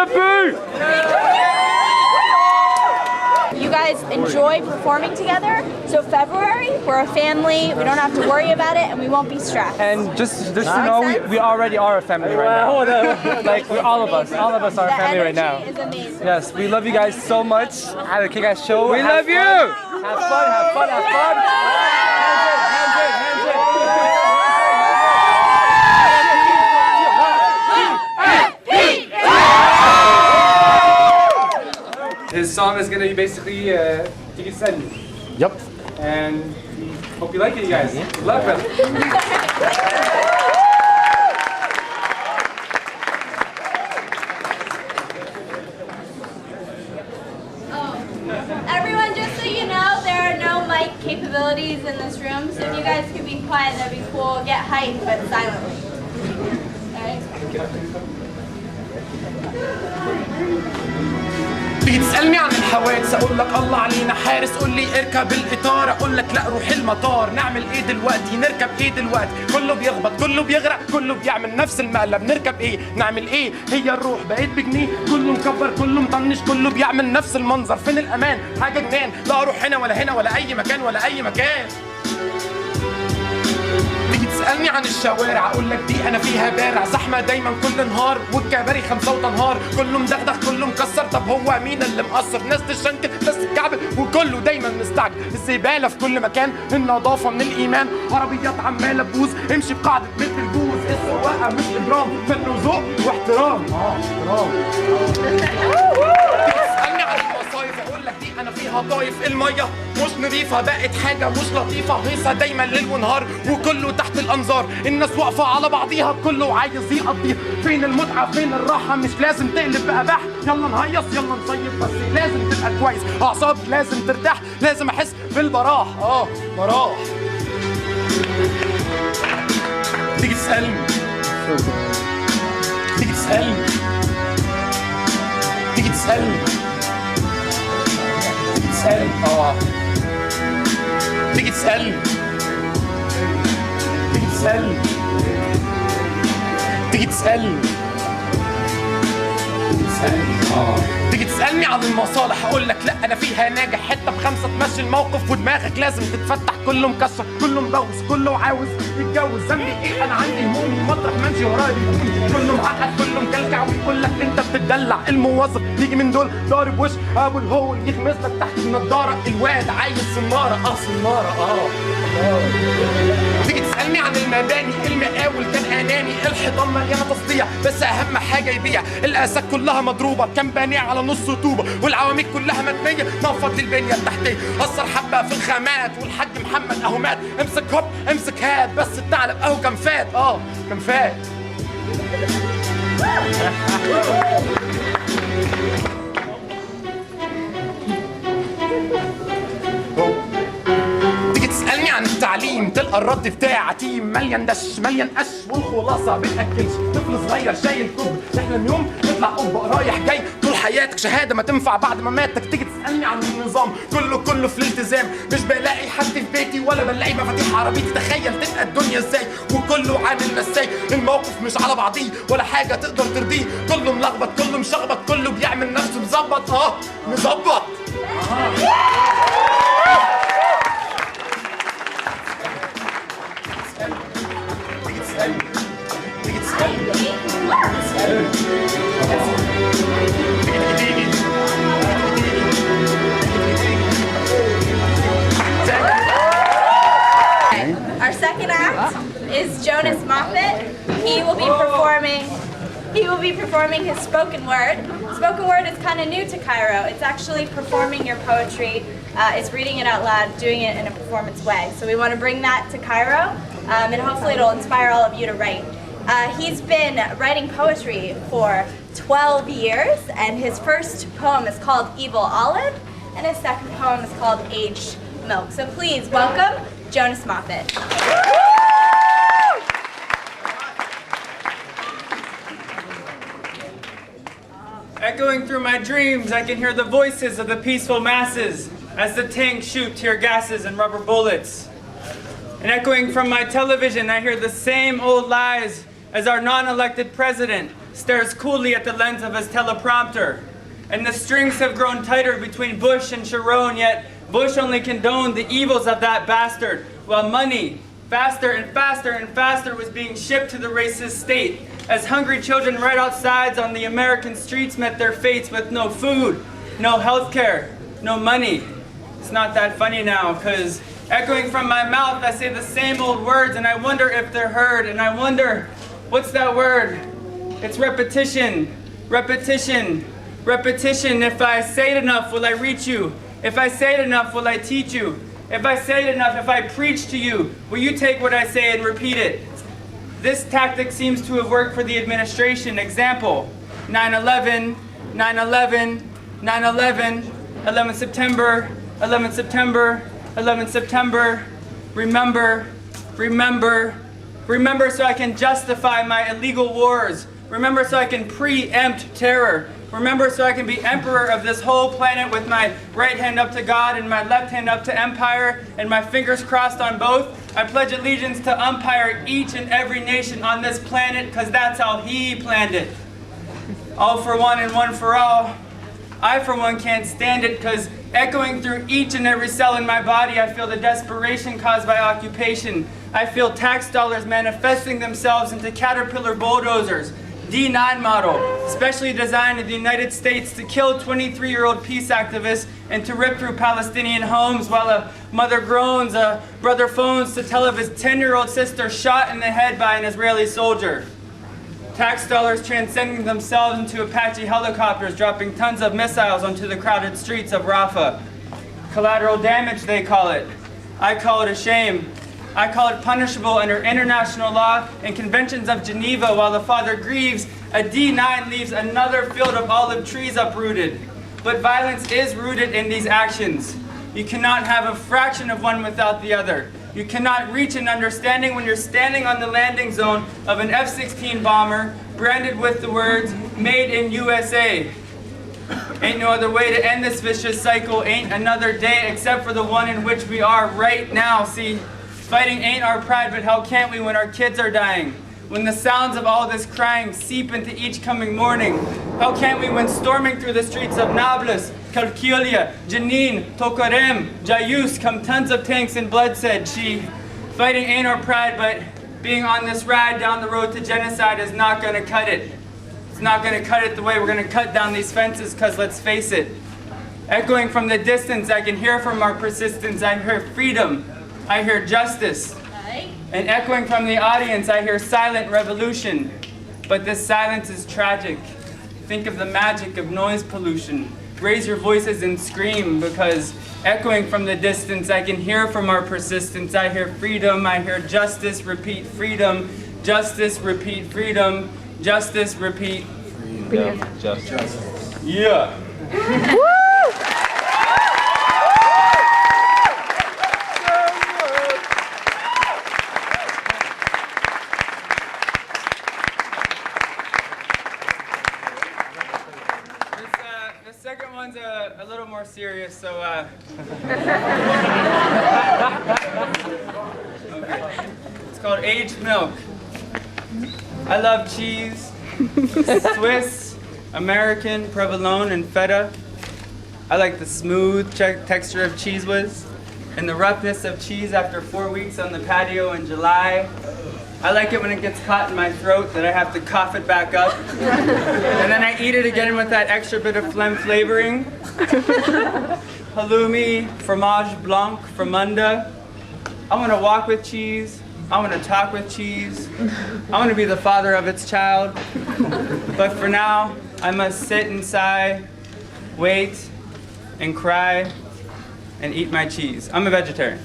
You guys enjoy performing together, so February, we're a family, we don't have to worry about it, and we won't be stressed. And just to know, we already are a family right now. Like, all of us are a family right now. The energy is amazing. Yes, we love you guys so much. Have a kick-ass show. We love you! Have fun. His song is gonna be basically "Tiki Sen." Yep. And hope you like it, you guys. Good luck, brother. Everyone, just so you know, there are no mic capabilities in this room, so if you guys could be quiet, that'd be cool. Get hyped, but silently. Alright? تيجي تسألني عن الحوادث أقول لك الله علينا حارس، قول لي اركب القطار أقول لك لا روح المطار. نعمل إيه دلوقتي؟ نركب إيه دلوقتي؟ كله بيخبط، كله بيغرق، كله بيعمل نفس المقلب. نركب إيه؟ نعمل إيه؟ هي الروح بقيت بجنيه، كله مكبر، كله مطنش، كله بيعمل نفس المنظر. فين الأمان؟ حاجة جنان، لا أروح هنا ولا هنا ولا أي مكان ولا أي مكان. تيجي تسألني عن الشوارع أقول لك دي أنا فيها بارع، زحمة دايما كل نهار والكباري 5 وتنهار، كله مدغدغ كله مكسر. طب هو مين اللي مقصر؟ ناس تشنكل ناس تتكعبل وكله دايما مستعجل. الزبالة في كل مكان، النظافة من الإيمان، عربيات عمالة تبوظ، امشي بقاعدة متر الجوز. السواقة مش إجرام، منه ذوق واحترام. احترام. تسألني عن المصايف أقول لك دي أنا فيها طايف، المية مش نظيفة بقت حاجة مش لطيفة، هيصة دايما ليل ونهار وكله تحت الأنظار. الناس واقفة على بعضيها كله عايز يقضيها. فين المتعة فين الراحة؟ مش لازم تقلب بقى بح، يلا نهيص يلا نصيف، بس لازم تبقى كويس، أعصابك لازم ترتاح، لازم أحس بالبراح. براح. تيجي تسألني تيجي تسألني تيجي تسألني تيجي تسألني تيجي تسألني تيجي تسألني تيجي تسألني تيجي تسألني عن المصالح أقول لك لا أنا فيها ناجح، حتة ب5 تمشي الموقف ودماغك لازم تتفتح. كله مكسر كله مبوس كله عاوز يتجوز، ذنبي إيه أنا عندي همومي مطرح ما امشي ورايا بيقولي. كله معقد كله مكلكع ويقول لك أنت بتدلع. الموظف يجي من دول ضارب وش أبو الهول يغمز لك تحت النضارة. الواد عايز صنارة صنارة تيجي تسألني عن المباني، المقاول كان أناني، الحيطان مليانة تصديع بس أهم حاجة يبيع. الأساك كلها مضروبة كان بانية على نص طوبة، والعواميد كلها متنية نفض للبنية التحتية. أثر حبة في الخامات والحاج محمد أهو مات. امسك هوب امسك هات بس الثعلب أهو كان فات كان فات. تسألني عن التعليم تلقى الرد بتاع عتيم، مليان دش مليان قش والخلاصة بتأكلش. طفل صغير شايل كوب تحلم يوم تطلع قبة رايح جاي طول حياتك، شهادة ما تنفع بعد ما ماتك. تيجي تسألني عن النظام كله في الالتزام، مش بلاقي حد في بيتي ولا بلاقي مفاتيح عربيتي. تخيل تبقى الدنيا ازاي وكله عامل نساي. الموقف مش على بعضيه ولا حاجة تقدر ترضيه، كله ملخبط كله مشخبط كله بيعمل نفسه مظبط مظبط. Our second act is Jonas Moffat. He will be performing his spoken word. Spoken word is kind of new to Cairo. It's actually performing your poetry. It's reading it out loud, doing it in a performance way. So we want to bring that to Cairo, and hopefully it'll inspire all of you to write. He's been writing poetry for 12 years, and his first poem is called Evil Olive, and his second poem is called Aged Milk. So please welcome Jonas Moffat. Echoing through my dreams, I can hear the voices of the peaceful masses as the tanks shoot tear gases and rubber bullets. And echoing from my television, I hear the same old lies as our non-elected president stares coolly at the lens of his teleprompter. And the strings have grown tighter between Bush and Sharon, yet Bush only condoned the evils of that bastard, while money, faster and faster and faster, was being shipped to the racist state, as hungry children right outside on the American streets met their fates with no food, no health care, no money. It's not that funny now, because echoing from my mouth, I say the same old words, and I wonder if they're heard, and I wonder, what's that word? It's repetition, repetition, repetition. If I say it enough, will I reach you? If I say it enough, will I teach you? If I say it enough, if I preach to you, will you take what I say and repeat it? This tactic seems to have worked for the administration. Example, 9/11, 9/11, 9/11, 11 September, 11 September, 11 September, remember, remember, remember so I can justify my illegal wars. Remember so I can preempt terror. Remember so I can be emperor of this whole planet with my right hand up to God and my left hand up to empire and my fingers crossed on both. I pledge allegiance to umpire each and every nation on this planet because that's how he planned it. All for one and one for all. I for one can't stand it because echoing through each and every cell in my body, I feel the desperation caused by occupation. I feel tax dollars manifesting themselves into caterpillar bulldozers. D9 model, specially designed in the United States to kill 23-year-old peace activists and to rip through Palestinian homes while a mother groans, a brother phones to tell of his 10-year-old sister shot in the head by an Israeli soldier. Tax dollars transcending themselves into Apache helicopters dropping tons of missiles onto the crowded streets of Rafah. Collateral damage, they call it. I call it a shame. I call it punishable under international law and conventions of Geneva. While the father grieves, a D9 leaves another field of olive trees uprooted. But violence is rooted in these actions. You cannot have a fraction of one without the other. You cannot reach an understanding when you're standing on the landing zone of an F-16 bomber branded with the words, "Made in USA." Ain't no other way to end this vicious cycle, ain't another day except for the one in which we are right now. See, fighting ain't our pride, but how can't we when our kids are dying? When the sounds of all this crying seep into each coming morning? How can't we when storming through the streets of Nablus, Kalkilia, Jenin, Tokarem, Jayus come tons of tanks and bloodshed? Fighting ain't our pride, but being on this ride down the road to genocide is not gonna cut it. It's not gonna cut it the way we're gonna cut down these fences, cause let's face it, echoing from the distance, I can hear from our persistence, I hear freedom. I hear justice, and echoing from the audience, I hear silent revolution. But this silence is tragic. Think of the magic of noise pollution. Raise your voices and scream, because echoing from the distance, I can hear from our persistence. I hear freedom, I hear justice, repeat freedom, justice, repeat freedom, justice, repeat freedom, justice. Yeah. A little more serious, so okay. It's called aged milk. I love cheese, Swiss, American, provolone, and feta. I like the smooth texture of Cheese Whiz and the roughness of cheese after 4 weeks on the patio in July. I like it when it gets caught in my throat that I have to cough it back up. And then I eat it again with that extra bit of phlegm flavoring. Halloumi, fromage blanc, fromunda. I want to walk with cheese. I want to talk with cheese. I want to be the father of its child. But for now, I must sit and sigh, wait, and cry, and eat my cheese. I'm a vegetarian.